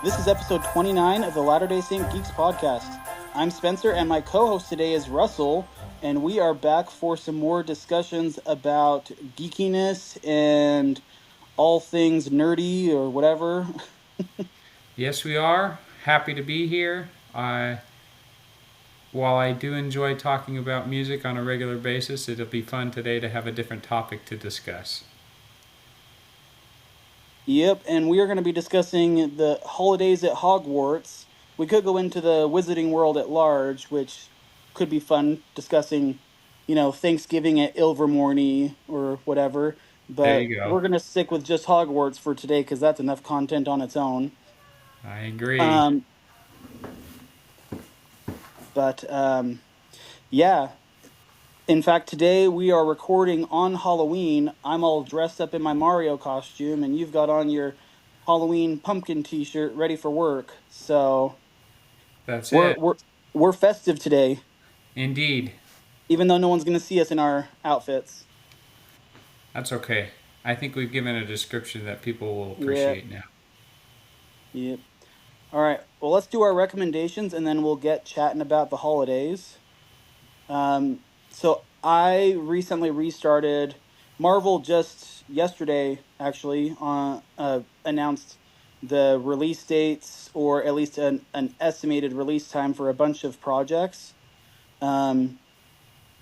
This is episode 29 of the Latter-day Saint Geeks podcast. I'm Spencer, and my co-host today is Russell, and we are back for some more discussions about geekiness and all things nerdy or whatever. Yes, we are. Happy to be here. While I do enjoy talking about music on a regular basis, it'll be fun today to have a different topic to discuss. Yep, and we are going to be discussing the holidays at Hogwarts. We could go into the wizarding world at large, which could be fun, discussing, Thanksgiving at Ilvermorny or whatever. There But you go. we're going to stick with just Hogwarts for today because that's enough content on its own. I agree. Um, but yeah, in fact, today we are recording on Halloween. I'm all dressed up in my Mario costume, and you've got on your Halloween pumpkin T-shirt, ready for work. So That's we're it. we're we're festive today, Indeed. even though no one's gonna see us in our outfits. That's okay. I think we've given a description that people will Yeah, appreciate now. yep. All right. Well, let's do our recommendations, and then we'll get chatting about the holidays. So I recently restarted. Marvel just yesterday actually announced the release dates, or at least an estimated release time for a bunch of projects, um,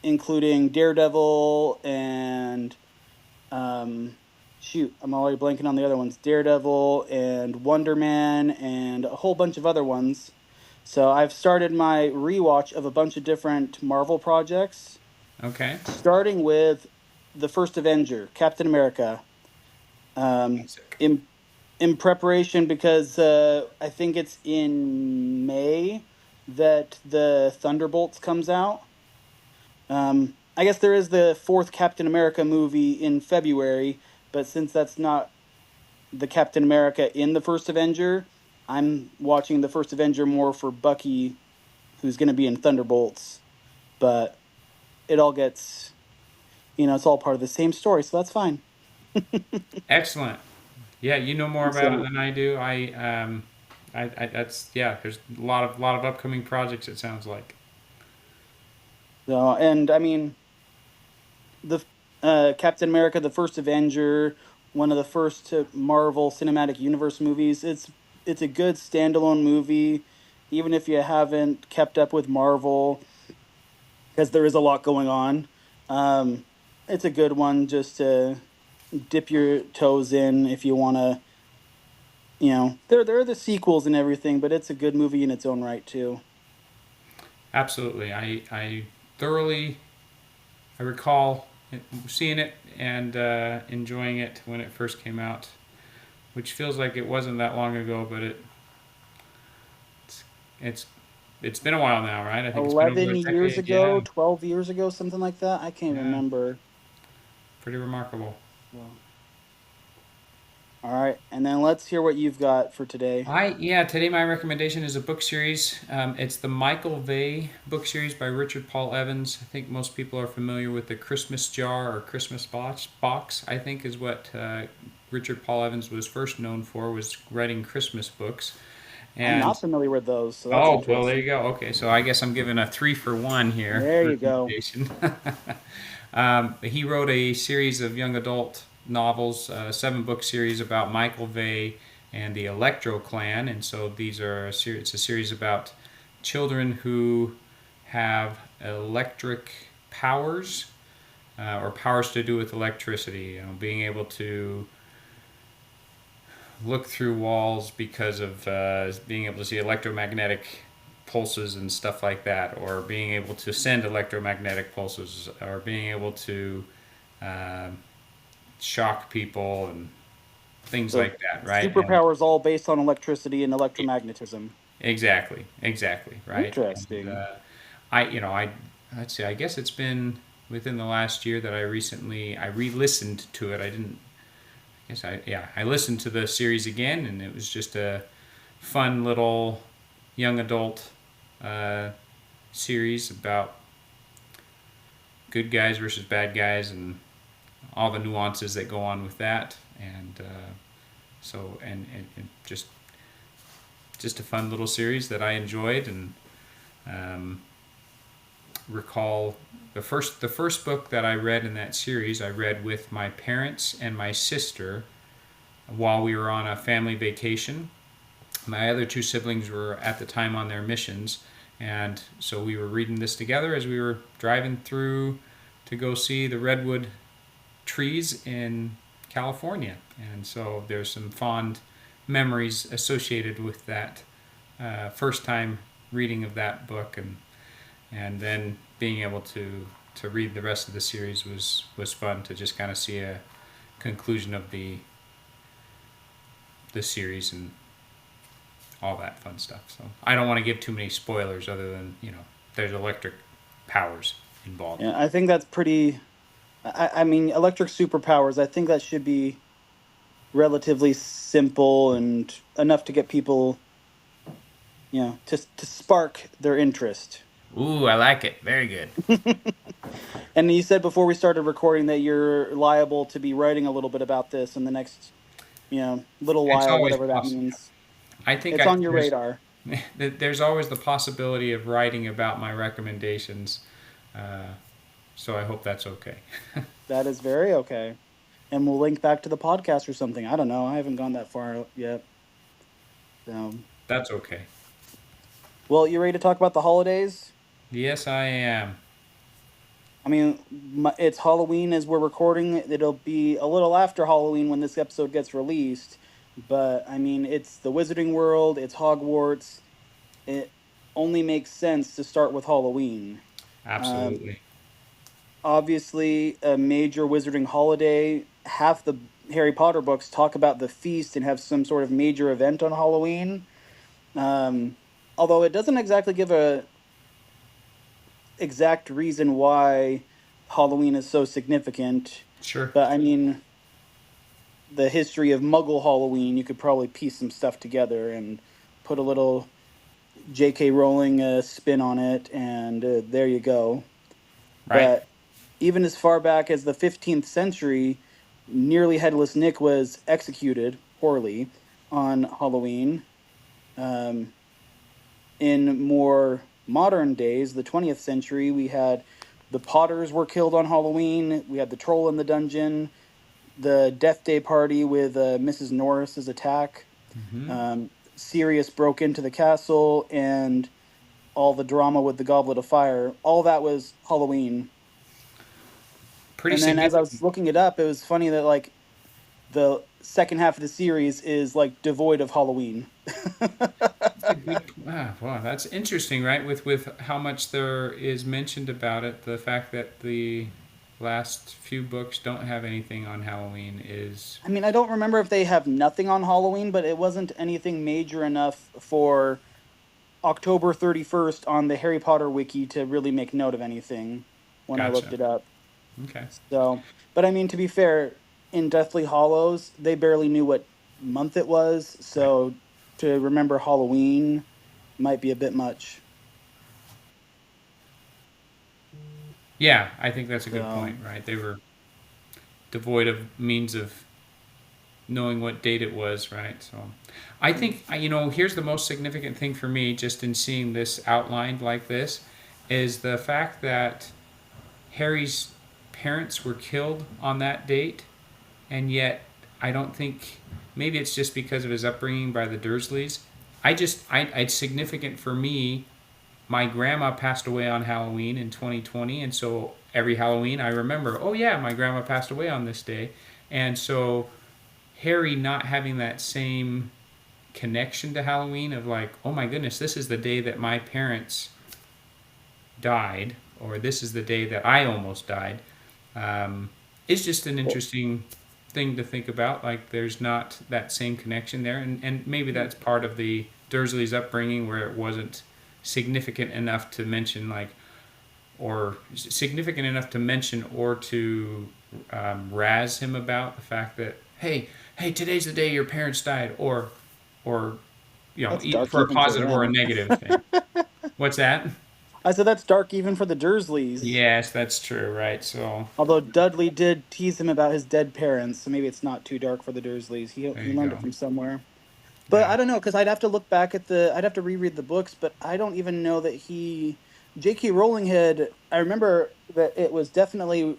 including Daredevil and shoot, I'm already blanking on the other ones. Daredevil and Wonder Man and a whole bunch of other ones. So I've started my rewatch of a bunch of different Marvel projects, Okay. starting with the first Avenger, Captain America. Um, Classic. in in preparation because I think it's in May that the Thunderbolts comes out. I guess there is the fourth Captain America movie in February, but since that's not the Captain America in the first Avenger, I'm watching the first Avenger more for Bucky, who's going to be in Thunderbolts. But it all gets, it's all part of the same story, so that's fine. Excellent. Yeah, you know more about it So, than I do. That's yeah. There's a lot of upcoming projects. It sounds like. and I mean, the Captain America, the first Avenger, one of the first Marvel Cinematic Universe movies. It's a good standalone movie, even if you haven't kept up with Marvel, because there is a lot going on. Um, it's a good one just to dip your toes in if you want to. There are the sequels and everything, but it's a good movie in its own right too. Absolutely. I thoroughly I recall seeing it and enjoying it when it first came out, which feels like it wasn't that long ago, but it's it's it's been a while now, right? I think it's been over 11 a years decade. Yeah, ago, 12 years ago, something like that. I can't yeah, remember. pretty remarkable. Well, all right, and then let's hear what you've got for today. Today my recommendation is a book series. It's the Michael Vey book series by Richard Paul Evans. I think most people are familiar with the Christmas Jar or Christmas Box. I think is what Richard Paul Evans was first known for, was writing Christmas books. I'm And not familiar with those, so that's oh, well, there you interesting. go. Okay, so I guess I'm giving a 3-for-1 here There you go. recommendation. He wrote a series of young adult novels, 7-book series about Michael Vey and the Electro Clan, and so it's a series about children who have electric powers, or powers to do with electricity. Being able to look through walls because of being able to see electromagnetic pulses and stuff like that, or being able to send electromagnetic pulses, or being able to uh, shock people and things So like that, right? And superpowers all based on electricity and electromagnetism. exactly, right? And Interesting. I let's see, I guess it's been within the last year that I re-listened to it. I didn't. I guess I listened to the series again, and it was just a fun little young adult uh, series about good guys versus bad guys and all the nuances that go on with that, and so and just just a fun little series that I enjoyed, and um, recall the first book that I read in that series. I read with my parents and my sister while we were on a family vacation. My other two siblings were at the time on their missions, and so we were reading this together as we were driving through to go see the redwood trees in California. And so there's some fond memories associated with that first time reading of that book, and then being able to read the rest of the series was fun to just kind of see a conclusion of the series and all that fun stuff. So I don't want to give too many spoilers, other than there's electric powers involved. Yeah, I think that's pretty. I mean, electric superpowers. I think that should be relatively simple and enough to get people, to spark their interest. Ooh, I like it. Very good. And you said before we started recording that you're liable to be writing a little bit about this in the next, little It's while, always whatever that possible. means. I think It's on your radar. there's always the possibility of writing about my recommendations, uh, so I hope that's okay. That is very okay. And we'll link back to the podcast or something. I don't know. I haven't gone that far yet. So, That's okay. well, you ready to talk about the holidays? Yes, I am. I mean, it's Halloween as we're recording. It'll be a little after Halloween when this episode gets released. But, I mean, it's the Wizarding World, it's Hogwarts. It only makes sense to start with Halloween. Um, Absolutely. Obviously, a major Wizarding holiday. Half the Harry Potter books talk about the feast and have some sort of major event on Halloween. Um, Although it doesn't exactly give a exact reason why Halloween is so significant. Sure. But I mean, the history of Muggle Halloween, you could probably piece some stuff together and put a little J.K. Rowling spin on it, and there you go. Right. But even as far back as the 15th century, nearly headless Nick was executed poorly on Halloween. Um, in more modern days, the 20th century, we had the Potters were killed on Halloween. We had the Troll in the Dungeon, the Death Day party with Mrs. Norris's attack. Hmm. Sirius broke into the castle, and all the drama with the Goblet of Fire. All that was Halloween. Pretty And then as I significant. was looking it up, it was funny that like the second half of the series is like devoid of Halloween. That's a good. Wow, that's interesting, right? With how much there is mentioned about it, the fact that the last few books don't have anything on Halloween is I mean, I don't remember if they have nothing on Halloween, but it wasn't anything major enough for October 31st on the Harry Potter wiki to really make note of anything when I looked gotcha. it up. Okay. So, but I mean, to be fair, in Deathly Hollows, they barely knew what month it was, Right. so to remember Halloween might be a bit much. Yeah, I think that's a good So, point, right? They were devoid of means of knowing what date it was, right? So I think, here's the most significant thing for me just in seeing this outlined like this is the fact that Harry's parents were killed on that date, and yet I don't think, maybe it's just because of his upbringing by the Dursleys. It's significant for me. My grandma passed away on Halloween in 2020, and so every Halloween I remember, oh yeah, my grandma passed away on this day. And so Harry not having that same connection to Halloween of like, oh my goodness, this is the day that my parents died, or this is the day that I almost died, it's just an well, interesting thing to think about. Like, there's not that same connection there, and maybe that's part of the Dursley's upbringing where it wasn't significant enough to mention, like, or significant enough to mention or to razz him about the fact that hey, today's the day your parents died, or that's dark for a even for positive or a them. negative thing. What's that? I said that's dark even for the Dursleys. Yes, that's true, right? So Although Dudley did tease him about his dead parents, so maybe it's not too dark for the Dursleys. He there he you learned it go. from somewhere. But Yeah. I don't know, because I'd have to look back at I'd have to reread the books, but I don't even know that J.K. Rowling I remember that it was definitely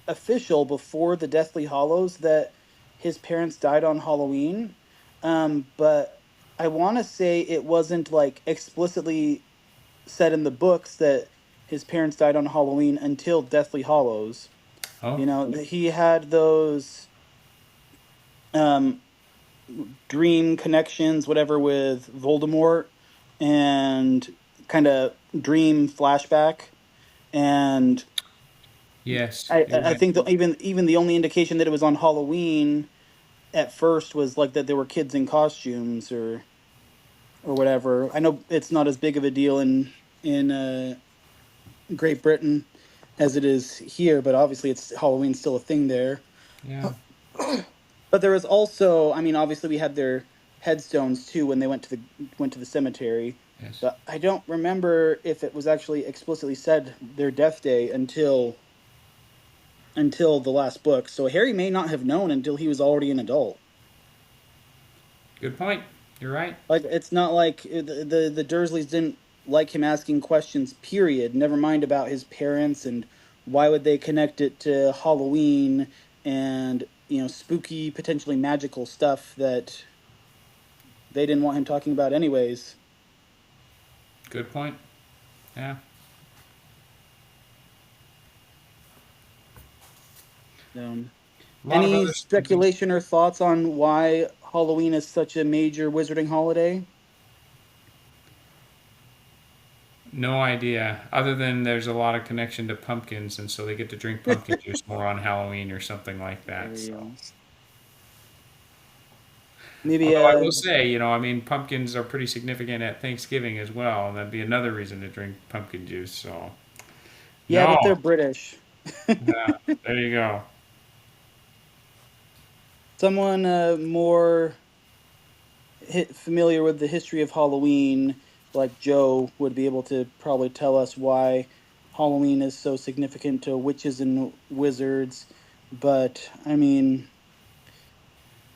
official before the Deathly Hollows that his parents died on Halloween. But I want to say it wasn't like explicitly said in the books that his parents died on Halloween until Deathly Hollows. Oh, You know, he had those um, dream connections, whatever, with Voldemort and kind of dream flashback. And yes. I You're right. think even the only indication that it was on Halloween at first was like that there were kids in costumes or whatever. I know it's not as big of a deal in Great Britain as it is here, but obviously it's Halloween's still a thing there. Yeah. But there was also, I mean, obviously we had their headstones too when they went to the cemetery. Yes. But I don't remember if it was actually explicitly said their death day until the last book. So Harry may not have known until he was already an adult. Good point. You're right. Like it's not like the Dursleys didn't like him asking questions. Period. Never mind about his parents and why would they connect it to Halloween and spooky, potentially magical stuff that they didn't want him talking about anyways. Good point. Yeah. Um, A lot of any other spooky. speculation or thoughts on why Halloween is such a major wizarding holiday? No idea. Other than there's a lot of connection to pumpkins, and so they get to drink pumpkin juice more on Halloween or something like There that. you So, go. Maybe although I will say, I mean, pumpkins are pretty significant at Thanksgiving as well, and that'd be another reason to drink pumpkin juice. So, yeah, no. but they're British. Yeah. There you go. Someone more familiar with the history of Halloween, like Joe, would be able to probably tell us why Halloween is so significant to witches and wizards. But I mean,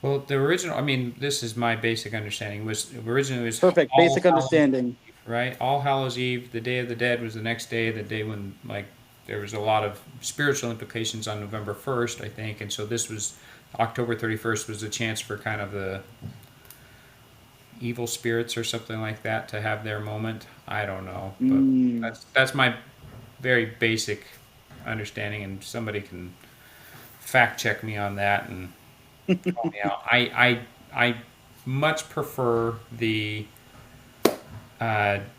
Well, the original, I mean, this is my basic understanding, was originally was perfect, All basic Hallows understanding. Eve, right? All Hallows Eve, the Day of the Dead was the next day, the day when, like, there was a lot of spiritual implications on November 1st, I think, and so this was October 31st was a chance for kind of the evil spirits or something like that to have their moment. I don't know, but Mm. that's my very basic understanding, and somebody can fact check me on that and call me out. I much prefer the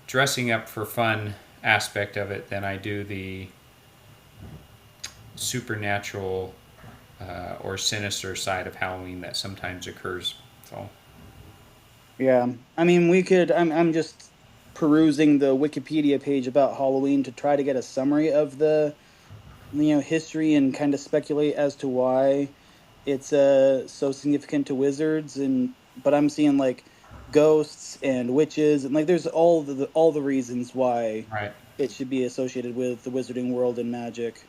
dressing up for fun aspect of it than I do the supernatural or sinister side of Halloween that sometimes occurs. So, Yeah, I mean, we could. I'm just perusing the Wikipedia page about Halloween to try to get a summary of the history and kind of speculate as to why it's so significant to wizards. And but I'm seeing like ghosts and witches and like there's all the reasons why right. it should be associated with the wizarding world and magic.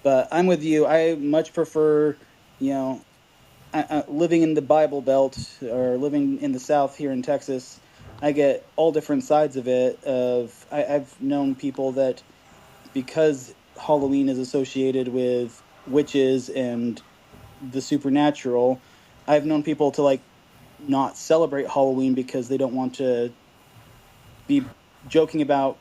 But I'm with you. I much prefer, you know, living in the Bible Belt or living in the South here in Texas. I get all different sides of it. I've known people that because Halloween is associated with witches and the supernatural, I've known people to like not celebrate Halloween because they don't want to be joking about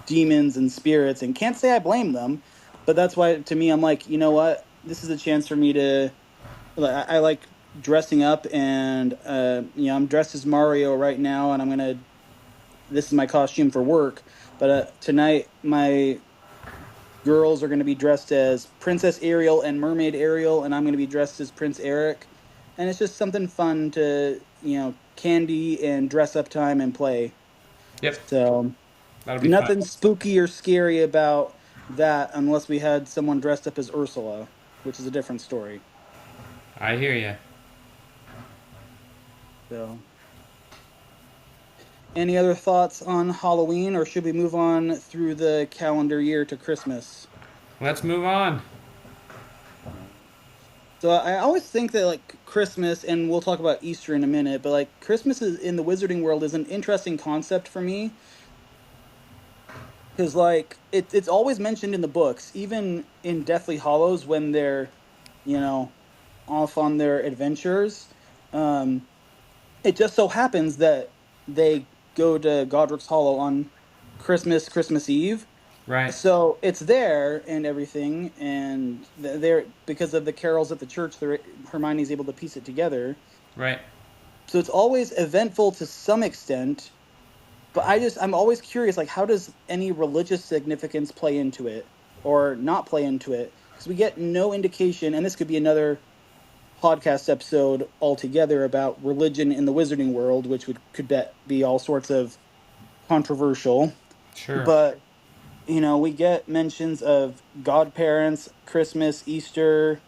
demons and spirits and can't say I blame them. But that's why to me I'm like, you know what? This is a chance for me to I like dressing up and I'm dressed as Mario right now and this is my costume for work, but tonight my girls are going to be dressed as Princess Ariel and Mermaid Ariel, and I'm going to be dressed as Prince Eric. And it's just something fun to, candy and dress up time and play. Yep. So That'll be fun. nothing spooky or scary about that unless we had someone dressed up as Ursula, which is a different story. I hear you. So, any other thoughts on Halloween, or should we move on through the calendar year to Christmas? Let's move on. So I always think that like Christmas, and we'll talk about Easter in a minute, but like Christmas is in the wizarding world is an interesting concept for me because like it's always mentioned in the books, even in Deathly Hollows when they're, you know, off on their adventures. Um, it just so happens that they go to Godric's Hollow on Christmas Eve. Right, So it's there and everything, and there because of the carols at the church, Hermione's able to piece it together. right. So it's always eventful to some extent, but I'm always curious, like how does any religious significance play into it or not play into it? Because we get no indication, and this could be another podcast episode altogether about religion in the wizarding world, which could be all sorts of controversial. Sure. But we get mentions of godparents, Christmas, Easter,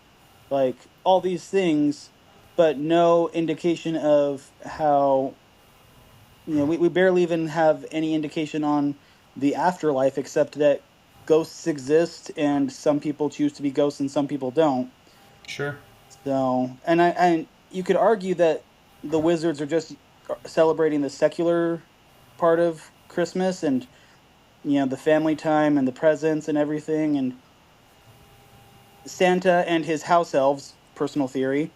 like all these things, but no indication of how, we barely even have any indication on the afterlife except that ghosts exist and some people choose to be ghosts and some people don't. Sure. So, and you could argue that the wizards are just celebrating the secular part of Christmas and the family time and the presents and everything, and Santa and his house elves. Personal theory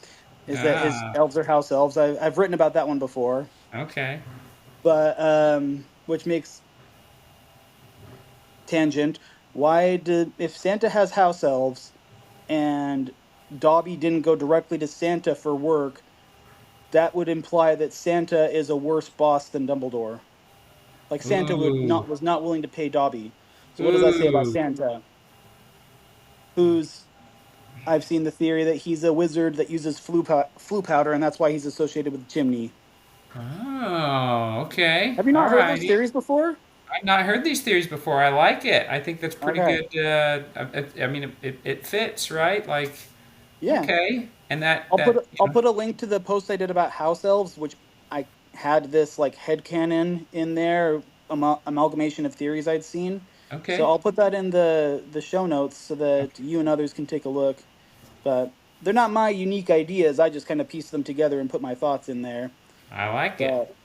is that his Ah, elves are house elves. I've written about that one before, okay. but which makes tangent. Why did if Santa has house elves and Dobby didn't go directly to Santa for work? That would imply that Santa is a worse boss than Dumbledore. Like Santa Ooh. was not willing to pay Dobby. So what does that say about Ooh. Santa? Who's I've seen the theory that he's a wizard that uses flu powder, and that's why he's associated with the chimney. Oh, okay. Have you All not heard those righty. theories before? I've not heard these theories before. I like it. I think that's pretty Okay, good. I mean, it fits, right? Like, yeah. okay. And that, I'll put a link to the post I did about house elves, which I had this like headcanon in there, amalgamation of theories I'd seen. So okay. I'll put that in the show notes so that you and others can take a look. But they're not my unique ideas. I just kind of pieced them together and put my thoughts in there. I like it. But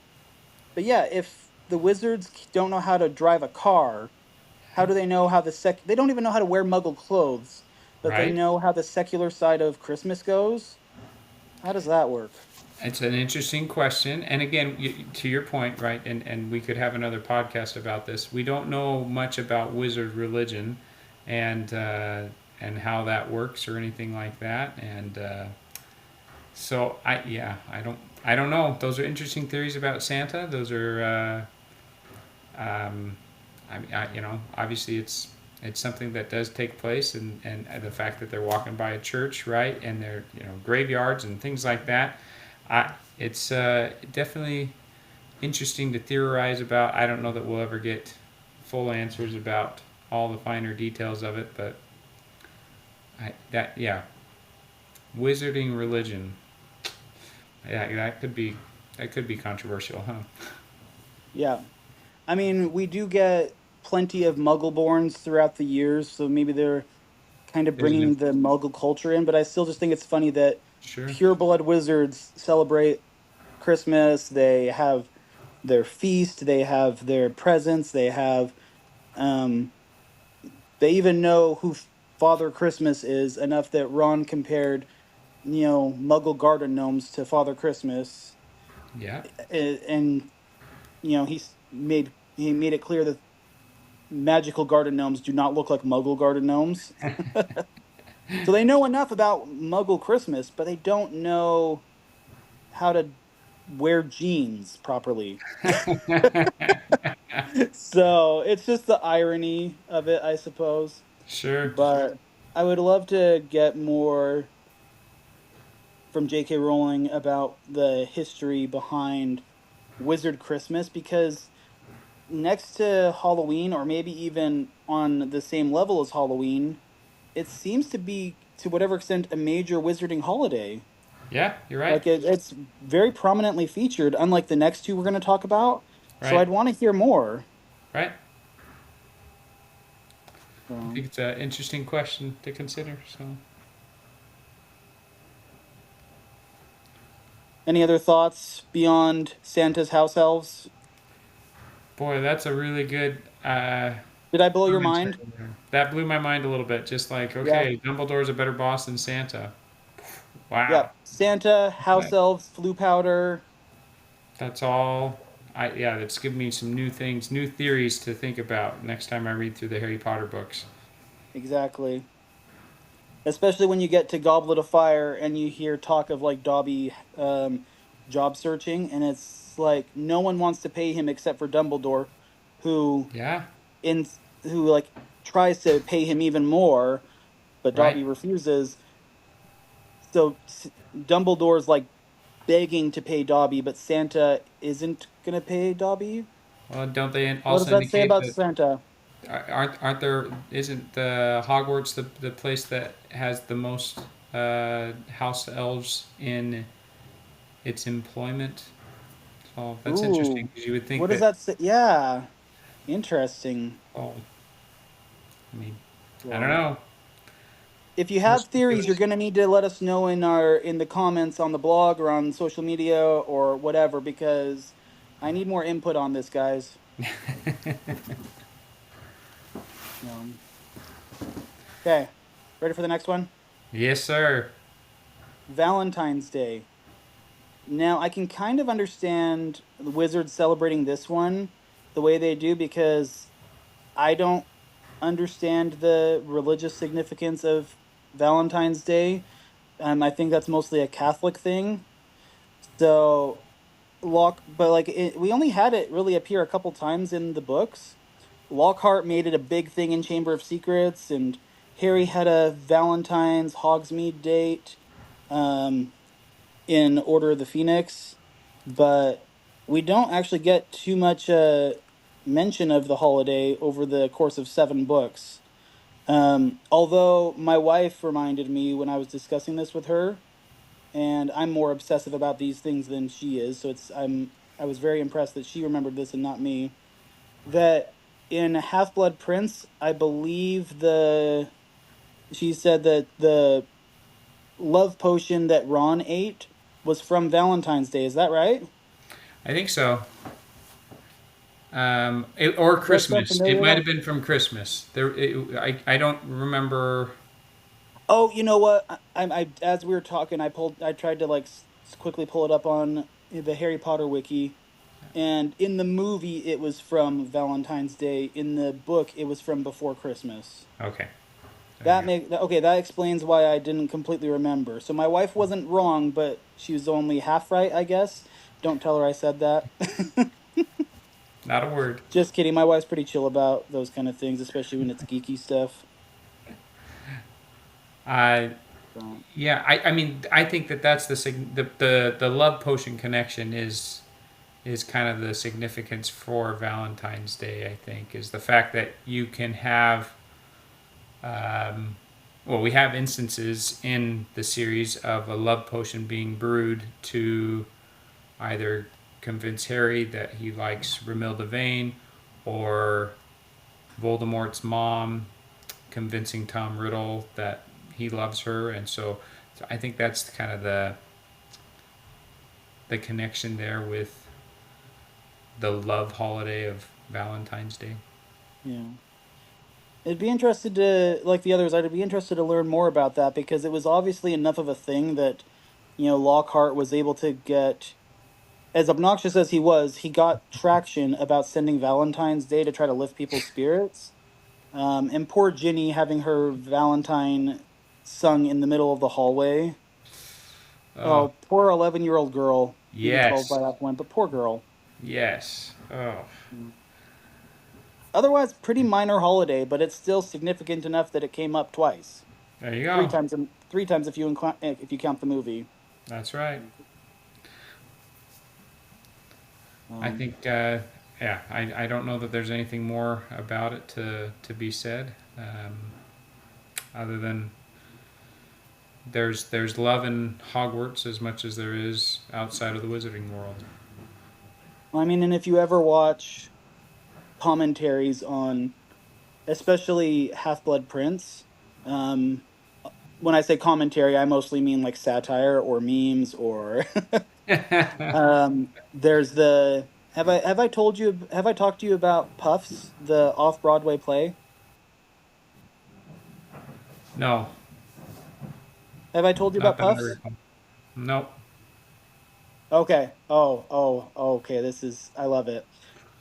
but yeah, if the wizards don't know how to drive a car, how do they know how they don't even know how to wear muggle clothes, but they Right? know how the secular side of Christmas goes? How does that work? It's an interesting question. And again, to your point, right? And we could have another podcast about this. We don't know much about wizard religion, and and how that works or anything like that. And so I don't know. Those are interesting theories about Santa. Those are obviously it's something that does take place, and the fact that they're walking by a church, right, and they're graveyards and things like that. It's definitely interesting to theorize about. I don't know that we'll ever get full answers about all the finer details of it, but wizarding religion. Yeah, that could be controversial, huh? Yeah. I mean, we do get plenty of Muggleborns throughout the years, so maybe they're kind of There's an bringing the Muggle culture in, but I still just think it's funny that sure. pureblood wizards celebrate Christmas. They have their feast, they have their presents, um they even know who Father Christmas is enough that Ron compared, Muggle garden gnomes to Father Christmas. Yeah. And he made it clear that magical garden gnomes do not look like Muggle garden gnomes. So they know enough about Muggle Christmas, but they don't know how to wear jeans properly. So it's just the irony of it, I suppose. Sure. But I would love to get more from J.K. Rowling about the history behind Wizard Christmas because next to Halloween, or maybe even on the same level as Halloween, it seems to be, to whatever extent, a major wizarding holiday. Yeah, you're right. Like it's very prominently featured, unlike the next two we're going to talk about. So Right. I'd want to hear more. Right. I So, think it's an interesting question to consider. So Any other thoughts beyond Santa's house elves? Boy, that's a really good Did I blow your commentary mind? there. That blew my mind a little bit. Just like, Yeah. okay, Dumbledore's a better boss than Santa. Wow. Yep. Santa, house That, elves, flue powder. that's all. Yeah, that's given me some new things, new theories to think about next time I read through the Harry Potter books. Exactly. Especially when you get to Goblet of Fire and you hear talk of like Dobby job searching, and it's like no one wants to pay him except for Dumbledore, who Yeah, in who like tries to pay him even more, but right. Dobby refuses. So Dumbledore's like begging to pay Dobby, but Santa isn't gonna pay Dobby. Well, don't they What does also that say indicate about that Santa? aren't there isn't the Hogwarts the place that has the most house elves in its employment? Oh, that's interesting Ooh, because you would think what does that. that say? Yeah, interesting. Oh, I mean, I don't So, know. if you More have theories, you're speculation. going to need to let us know in the comments on the blog or on social media or whatever, because I need more input on this, guys. Okay, ready for the next one? Yes, sir. Valentine's Day. Now, I can kind of understand the Wizards celebrating this one the way they do, because I don't understand the religious significance of Valentine's Day. I think that's mostly a Catholic thing. So but like we only had it really appear a couple times in the books. Lockhart made it a big thing in Chamber of Secrets, and Harry had a Valentine's Hogsmeade date um, in Order of the Phoenix, but we don't actually get too much mention of the holiday over the course of 7 books. Although my wife reminded me when I was discussing this with her, and I'm more obsessive about these things than she is. So I was very impressed that she remembered this and not me. That in Half Blood Prince, I believe the she said that the love potion that Ron ate was from Valentine's Day. Is that right? I think so. Or Does that sound Christmas. It familiar at might have all? been from Christmas. I don't remember. Oh, you know what? As we were talking, I tried to like quickly pull it up on the Harry Potter wiki. And in the movie, it was from Valentine's Day. In the book, it was from before Christmas. Okay. There you That go. make okay. That explains why I didn't completely remember. So my wife wasn't wrong, but she was only half right, I guess. Don't tell her I said that. Not a word. Just kidding. My wife's pretty chill about those kind of things, especially when it's geeky stuff. Uh, So, yeah, I mean, I think that that's the love potion connection is kind of the significance for Valentine's Day. I think is the fact that you can have, um, well, we have instances in the series of a love potion being brewed to either convince Harry that he likes Romilda Vane, or Voldemort's mom convincing Tom Riddle that he loves her, and so I think that's kind of the connection there with the love holiday of Valentine's Day. yeah. I'd be interested to, like the others, I'd be interested to learn more about that because it was obviously enough of a thing that, Lockhart was able to get, as obnoxious as he got traction about sending Valentine's Day to try to lift people's spirits. And poor Ginny having her Valentine sung in the middle of the hallway. Oh, Oh, poor 11-year-old girl, maybe 12 yes, by that point, but poor girl. yes. Oh, Mm. Otherwise, pretty minor holiday, but it's still significant enough that it came up twice. there you Three go. times, three times if you count the movie. That's right. I Um, think, yeah, I don't know that there's anything more about it to be said, other than there's love in Hogwarts as much as there is outside of the Wizarding world. I mean, and if you ever watch commentaries on, especially Half Blood Prince, um, when I say commentary, I mostly mean like satire or memes or There's the have I talked to you about Puffs, the off-Broadway play? No, Have I told you not about that I Puffs? recall. Nope. Okay. Okay. This is I love it.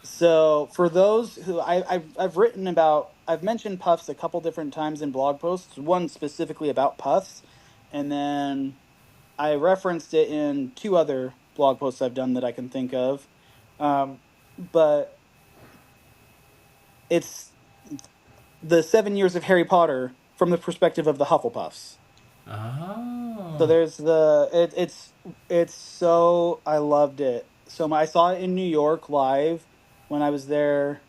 So for those who I've written about, I've mentioned Puffs a couple different times in blog posts. One specifically about Puffs, and then I referenced it in two other blog posts I've done that I can think of. But it's the 7 years of Harry Potter from the perspective of the Hufflepuffs. So Oh, there's it's so I loved it. So I saw it in New York live when I was there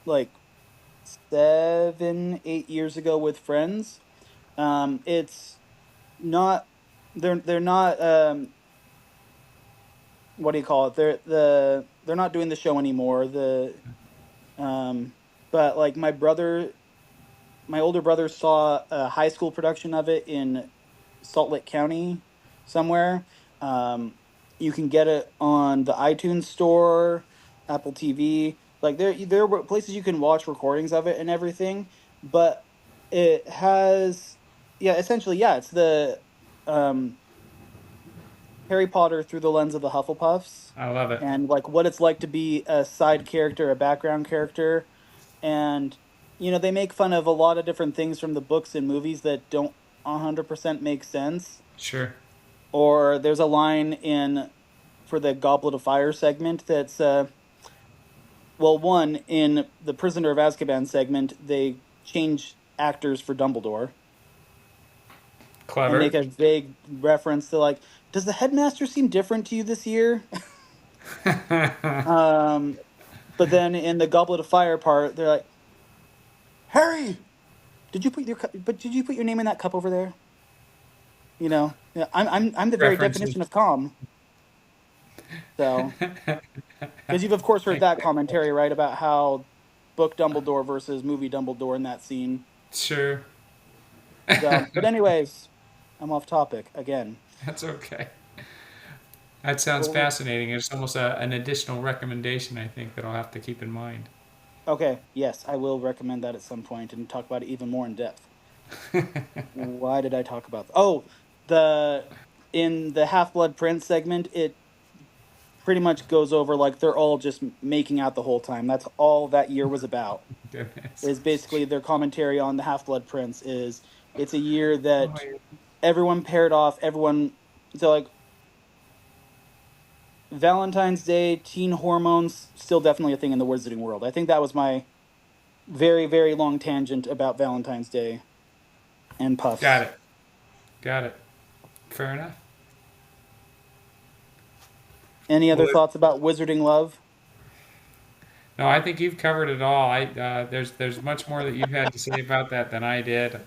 like 7, 8 years ago with friends. It's not they're not what do you call it? They're not doing the show anymore. Um but like my older brother saw a high school production of it in Salt Lake County somewhere. Um, you can get it on the iTunes store, Apple TV. Like there were places you can watch recordings of it and everything. But it has, yeah, essentially, yeah, it's the um, Harry Potter through the lens of the Hufflepuffs, I love it. and like what it's like to be a side character, a background character, and they make fun of a lot of different things from the books and movies that don't 100% make sense. Sure. Or there's a line in for the Goblet of Fire segment that's well, one in the Prisoner of Azkaban segment they change actors for Dumbledore and make Clever. a vague reference to like, does the headmaster seem different to you this year? um but then in the Goblet of Fire part they're like, Harry, did you put your name in that cup over there? Yeah, I'm the very References. definition of calm. So, because you've of course heard that commentary, right, about how book Dumbledore versus movie Dumbledore in that scene. Sure. So, but anyways, I'm off topic again. That's okay. That sounds Well, fascinating. It's almost an additional recommendation, I think, that I'll have to keep in mind. okay, yes, I will recommend that at some point and talk about it even more in depth. Why did I talk about oh, the in the Half Blood Prince segment, it pretty much goes over like they're all just making out the whole time. That's all that year was about. Goodness. Is basically their commentary on the Half Blood Prince is it's a year Oh, that everyone paired off, everyone so like Valentine's Day, teen hormones, still definitely a thing in the wizarding world. I think that was my very, very long tangent about Valentine's Day and got puffs. it. Got it. Fair enough. Any other Well, thoughts about wizarding love? no, I think you've covered it all. There's much more that you've had to say about that than I did.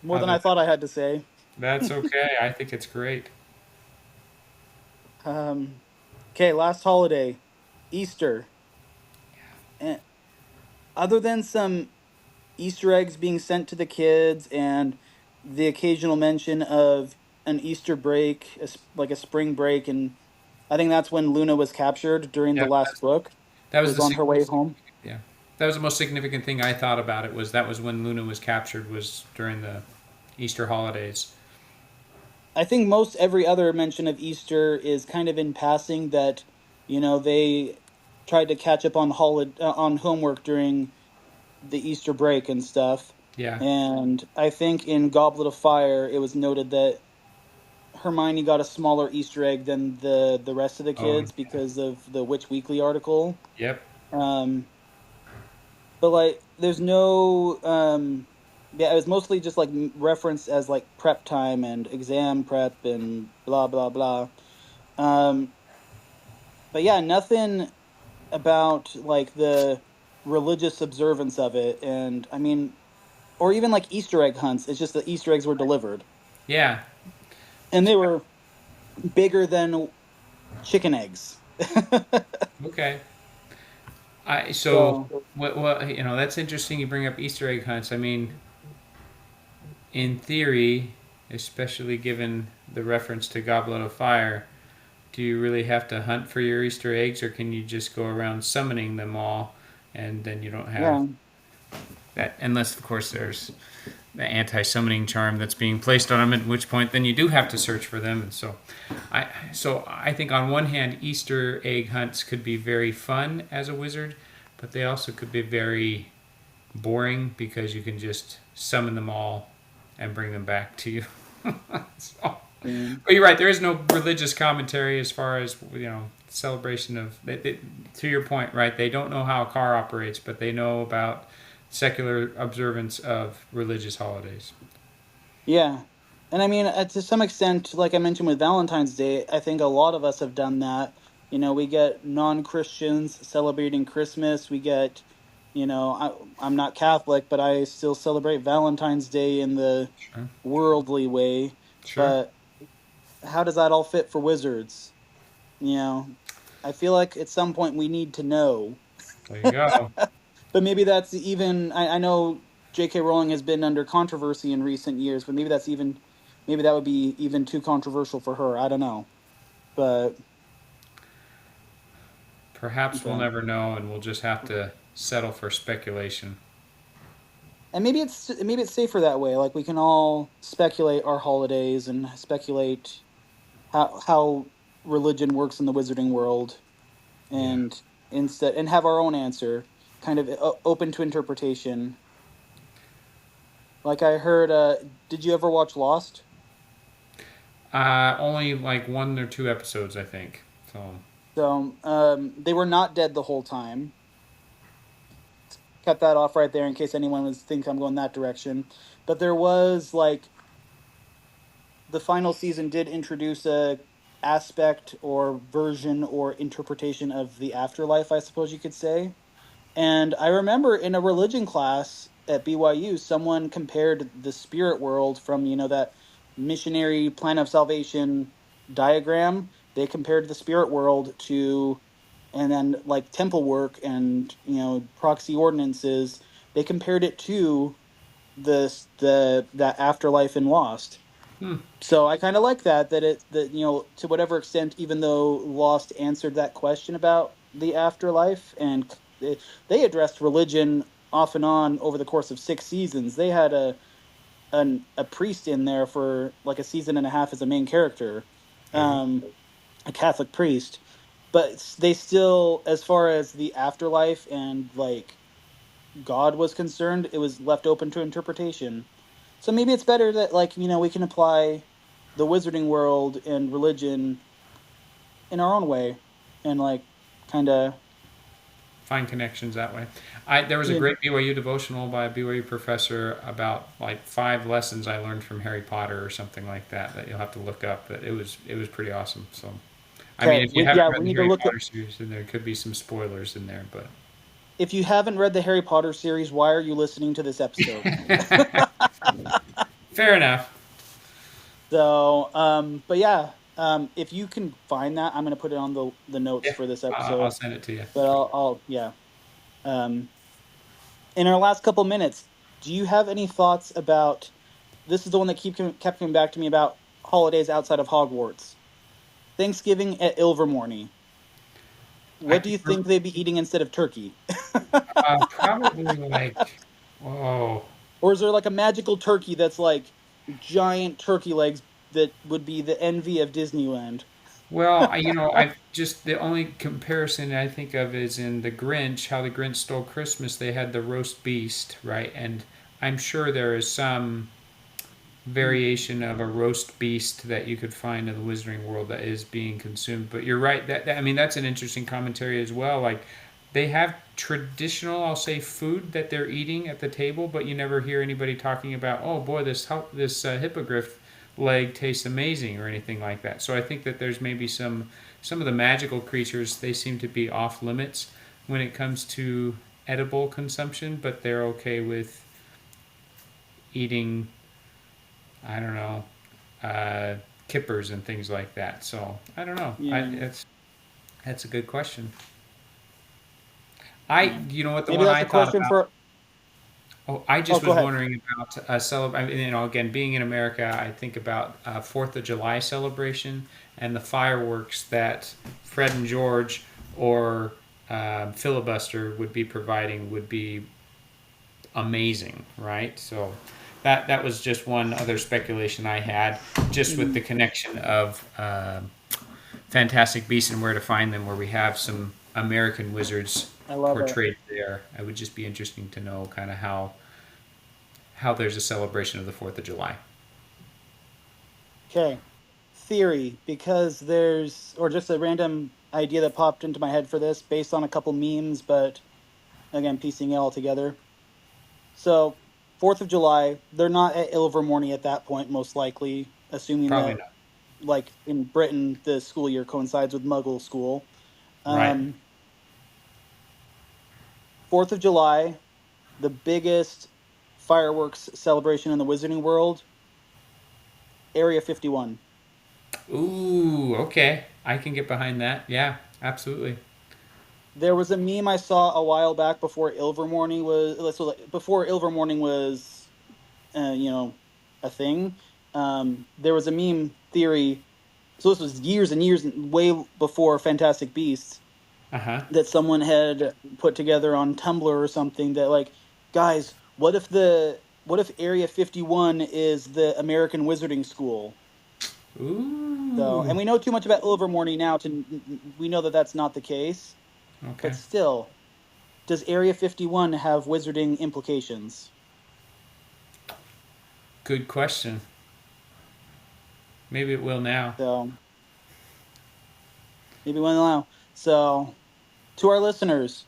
More than Other I than thought I had to say. that's okay. I think it's great. Um, okay, last holiday, Easter. And other than some Easter eggs being sent to the kids and the occasional mention of an Easter break, like a spring break, and I think that's when Luna was captured during the Yeah, last book. that was Was the on her way most home. significant. Yeah, that was the most significant thing I thought about it. Was that was when Luna was captured was during the Easter holidays. I think most every other mention of Easter is kind of in passing that they tried to catch up on on homework during the Easter break and stuff. Yeah. And I think in Goblet of Fire it was noted that Hermione got a smaller Easter egg than the rest of the Oh, kids because of the Witch Weekly article. yep. Um, but like, there's no yeah, it was mostly just like referenced as like prep time and exam prep and blah blah blah. Um, but yeah, nothing about like the religious observance of it, and I mean, or even like Easter egg hunts. It's just the Easter eggs were delivered, Yeah. and they were bigger than chicken eggs. Okay. I so So what that's interesting. You bring up Easter egg hunts. I mean, in theory, especially given the reference to Goblet of Fire, do you really have to hunt for your Easter eggs, or can you just go around summoning them all, and then you don't have Yeah. that? Unless, of course, there's the anti-summoning charm that's being placed on them, at which point then you do have to search for them. And so I think on one hand, Easter egg hunts could be very fun as a wizard, but they also could be very boring because you can just summon them all and bring them back to you. So, Yeah. but you're right. There is no religious commentary as far as celebration of. To your point, right? They don't know how a car operates, but they know about secular observance of religious holidays. Yeah. And I mean, to some extent, like I mentioned with Valentine's Day, I think a lot of us have done that. We get non-Christians celebrating Christmas. We get, I'm not Catholic, but I still celebrate Valentine's Day in the Sure. worldly way. Sure. But how does that all fit for wizards? You know, I feel like at some point we need to know. There you go. But maybe that's even, I know J.K. Rowling has been under controversy in recent years, but maybe that would be even too controversial for her. I don't know. But, Perhaps we'll but, never know, and we'll just have to settle for speculation. and maybe it's safer that way. Like we can all speculate our holidays and speculate how religion works in the wizarding world, Yeah. and instead and have our own answer, kind of open to interpretation. Like I heard, did you ever watch Lost? Only like one or two episodes, I think. So So they were not dead the whole time. Cut that off right there in case anyone was think I'm going that direction. But there was like the final season did introduce a aspect or version or interpretation of the afterlife, I suppose you could say. And I remember in a religion class at BYU, someone compared the spirit world from, that missionary plan of salvation diagram. They compared the spirit world to, and then like temple work and, proxy ordinances, they compared it to that afterlife in Lost. So I kind of like that to whatever extent, even though Lost answered that question about the afterlife, and they addressed religion off and on over the course of 6 seasons. They had a priest in there for like a season and a half as a main character, there you go. um, a Catholic priest. But they still, as far as the afterlife and like God was concerned, it was left open to interpretation. So maybe it's better that like we can apply the wizarding world and religion in our own way, and like kind of Find connections that way. There was a yeah. great BYU devotional by a BYU professor about like 5 lessons I learned from Harry Potter or something like that that you'll have to look up. But it was pretty awesome. So I mean, Okay, if you haven't read we the need to Harry look at. Potter series, then there could be some spoilers in there. But If you haven't read the Harry Potter series, why are you listening to this episode? fair enough. So, but yeah, if you can find that, I'm gonna put it on the notes Yeah, for this I'll episode. send it to you. But I'll yeah. Um, in our last couple minutes, do you have any thoughts about this? Is the one that kept coming back to me about holidays outside of Hogwarts. Thanksgiving at Ilvermorny. I What do think you think they'd be eating instead of turkey? probably like, oh, Or is there like a magical turkey that's like giant turkey legs that would be the envy of Disneyland? well, I just the only comparison I think of is in the Grinch, how the Grinch stole Christmas. They had the roast beast, right? And I'm sure there is some variation of a roast beast that you could find in the Wizarding World that is being consumed. But you're right. I mean, that's an interesting commentary as well. Like they have traditional, I'll say, food that they're eating at the table, but you never hear anybody talking about, oh boy, this hippogriff leg tastes amazing or anything like that. So I think that there's maybe some of the magical creatures, they seem to be off limits when it comes to edible consumption, but they're okay with eating, I don't know, uh, kippers and things like that. So I don't know. Yeah, That's a good question. yeah. You know what, the Maybe one that's I a thought question about. for. Oh, I Oh, just go was ahead. wondering about again, being in America, I think about Fourth of July celebration and the fireworks that Fred and George or Filibuster would be providing would be amazing, right? So that was just one other speculation I had, just with Hmm. the connection of Fantastic Beasts and Where to Find Them, where we have some American wizards I love it. portrayed there. It would just be interesting to know kind of how there's a celebration of the Fourth of July. Okay. Theory, because there's, or just a random idea that popped into my head for this based on a couple memes, but again, piecing it all together. So, 4th of July, they're not at Ilvermorny at that point, most likely, assuming Probably that, not. like in Britain, the school year coincides with Muggle school. Right. Um, 4th of July, the biggest fireworks celebration in the Wizarding world, Area 51. Ooh, okay. I can get behind that. Yeah, absolutely. There was a meme I saw a while back before Ilvermorny was, so like, before Ilvermorny was, you know, a thing. There was a meme theory. So this was years and years, way before Fantastic Beasts, Uh huh. that someone had put together on Tumblr or something that like, guys, what if Area 51 is the American Wizarding School? So, and Ooh. we know too much about Ilvermorny now we know that that's not the case, but Okay. still, does Area 51 have wizarding implications? Good question. Maybe it will now. So, maybe one now. So, to our listeners,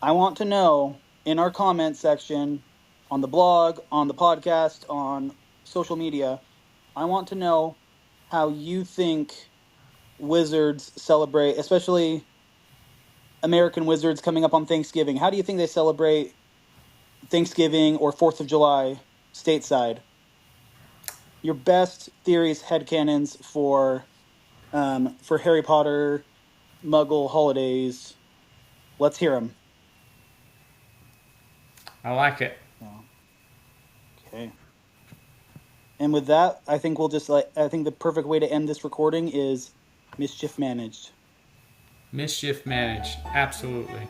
I want to know in our comment section on the blog, on the podcast, on social media, I want to know how you think wizards celebrate, especially American wizards coming up on Thanksgiving. How do you think they celebrate Thanksgiving or 4th of July stateside? Your best theories, headcanons for Harry Potter Muggle holidays. Let's hear them. I like it. Oh, okay. And with that, I think I think the perfect way to end this recording is mischief managed. Mischief managed. Absolutely.